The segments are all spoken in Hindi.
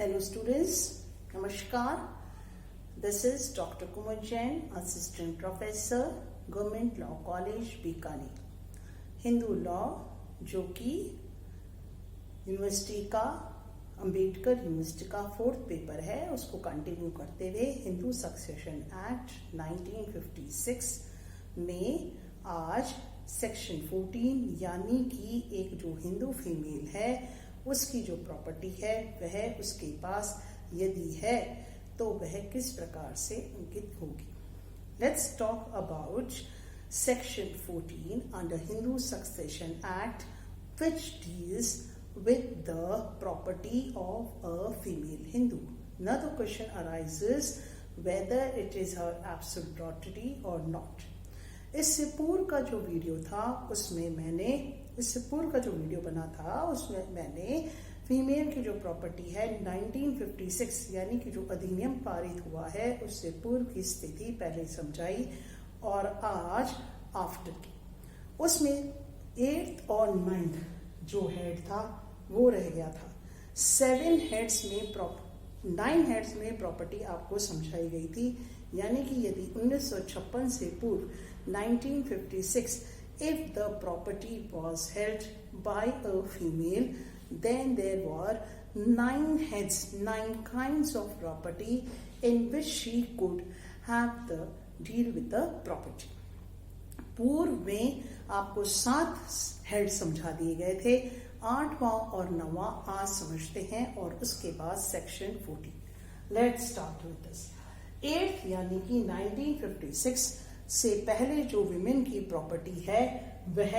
Hello students, Namaskar. This is Dr. Kumar Jain, Assistant Professor, Government Law College, Bikaner. Hindu law जो कि यूनिवर्सिटी का अंबेडकर यूनिवर्सिटी का 4th पेपर है, उसको कंटिन्यू करते हुए हिंदू सक्सेशन एक्ट 1956 में आज सेक्शन 14 यानी कि एक जो हिंदू फीमेल है उसकी जो प्रॉपर्टी है वह उसके पास यदि है तो वह किस प्रकार से अंकित होगी. Let's talk about section 14 under Hindu succession act which deals with the property of a female Hindu. Now the question arises whether it is her absolute property or not. इससे पूर्व का जो वीडियो था उसमें मैंने फीमेल की जो प्रॉपर्टी है 1956 यानी कि जो अधिनियम पारित हुआ है उससे पूर्व की स्थिति पहले समझाई और आज आफ्टर की. उसमें 8th और 9th जो हेड था वो रह गया था. 9 हेड्स में प्रॉपर्टी आपको समझाई गई थी यानी कि यदि 1956 से पूर्व 1956 if the property was held by a female then there were 9 heads, 9 kinds of property in which she could have the deal with the property. पूर्व में आपको 7 हेड समझा दिए गए थे. 8वां और 9वां आज समझते हैं और उसके बाद section 14. Let's start with this. 8th यानी कि 1956 से पहले जो विमेन की प्रॉपर्टी है वह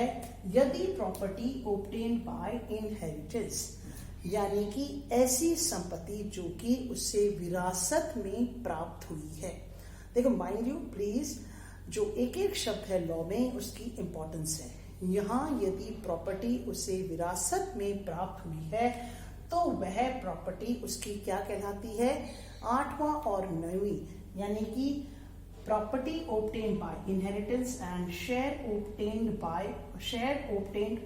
यदि प्रॉपर्टी ऑब्टेन बाय इनहेरिटेंस यानी कि ऐसी संपत्ति जो कि उससे विरासत में प्राप्त हुई है. देखो माइंड यू प्लीज, जो एक एक शब्द है लॉ में उसकी इंपॉर्टेंस है. यहाँ यदि प्रॉपर्टी उसे विरासत में प्राप्त हुई है तो वह प्रॉपर्टी उसकी क्या कहलाती है. 8वां और 9वीं यानी कि property obtained by inheritance and share obtained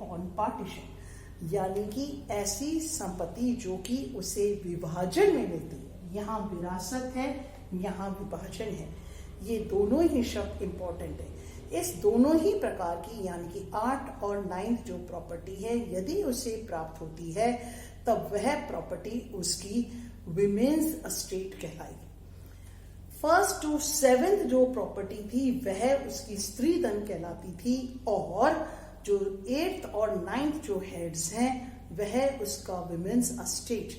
on partition यानी कि ऐसी संपत्ति जो कि उसे विभाजन में मिलती है. यहाँ विरासत है, यहाँ विभाजन है. ये दोनों ही शब्द इंपॉर्टेंट है. इस दोनों ही प्रकार की यानी कि 8 और 9 जो प्रॉपर्टी है यदि उसे प्राप्त होती है तब वह प्रॉपर्टी उसकी विमेन्स एस्टेट कहलाएगी. 1st to 7th जो प्रॉपर्टी थी वह उसकी स्त्री धन कहलाती थी और जो 8th और 9th जो हेड्स हैं वह उसका विमेन्स एस्टेट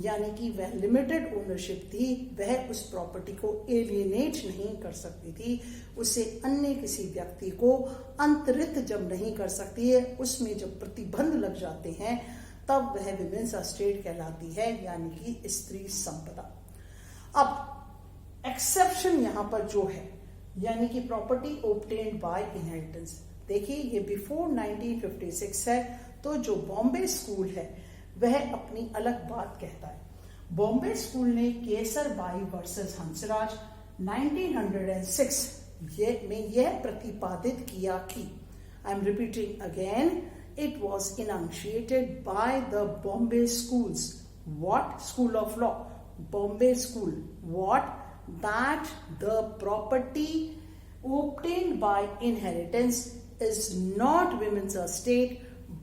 यानी कि वह लिमिटेड ओनरशिप थी. वह उस प्रॉपर्टी को एलियनेट नहीं कर सकती थी, उसे अन्य किसी व्यक्ति को अंतरित जब नहीं कर सकती है, उसमें जब प्रतिबंध लग जाते हैं तब वह विमेन्स एस्टेट कहलाती है यानी कि स्त्री संपदा. अब एक्सेप्शन यहां पर जो है यानी कि प्रॉपर्टी ऑब्टेन्ड बाय इनहेरिटेंस. देखिए ये बिफोर 1956 है तो जो बॉम्बे स्कूल है वह अपनी अलग बात कहता है. बॉम्बे स्कूल ने केसर बाई वर्सेस हंसराज 1906 में यह प्रतिपादित किया कि I am repeating again it was initiated by the Bombay schools. What? School of law, Bombay school. What? that the property obtained by inheritance is not women's estate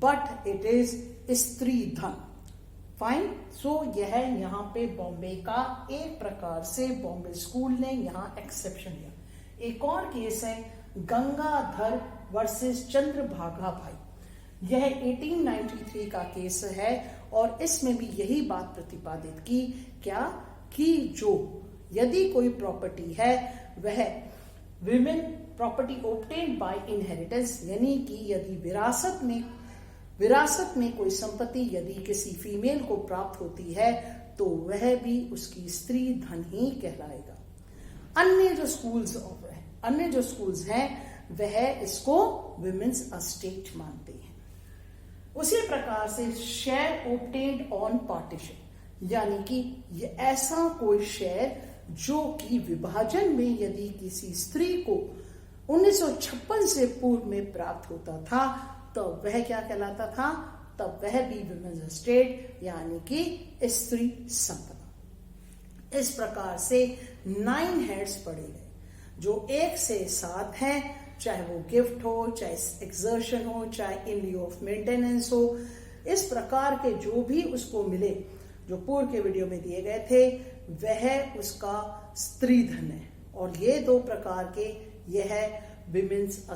but it is स्त्री धन. फाइन. सो यह यहाँ पे बॉम्बे का एक प्रकार से बॉम्बे स्कूल ने यहाँ एक्सेप्शन लिया. एक और केस है गंगाधर वर्सेस चंद्रभागा भाई. यह 1893 का केस है और इसमें भी यही बात प्रतिपादित की क्या कि जो यदि कोई प्रॉपर्टी है वह women property obtained by inheritance यानी कि यदि विरासत में कोई संपत्ति यदि किसी फीमेल को प्राप्त होती है तो वह भी उसकी स्त्री धन ही कहलाएगा. अन्य जो स्कूल्स हैं वह इसको विमेन्स एस्टेट मानते हैं. उसी प्रकार से शेयर ऑब्टेन्ड ऑन पार्टीशन यानी कि ये ऐसा कोई शेयर जो कि विभाजन में यदि किसी स्त्री को 1956 से पूर्व में प्राप्त होता था तो वह क्या कहलाता था. तब वह भी विमेन्स एस्टेट यानी कि स्त्री संपदा. इस प्रकार से 9 हेड्स पढ़े गए, जो 1 से 7 हैं, चाहे वो गिफ्ट हो, चाहे एक्सर्शन हो, चाहे इन लिeu ऑफ मेंटेनेंस हो। इस प्रकार के जो भी उसको मिले, जो पूर्व के वीडियो में दिए गए थे, वह उसका स्त्री धन है। और ये 2 प्रकार के, यह विमेन्स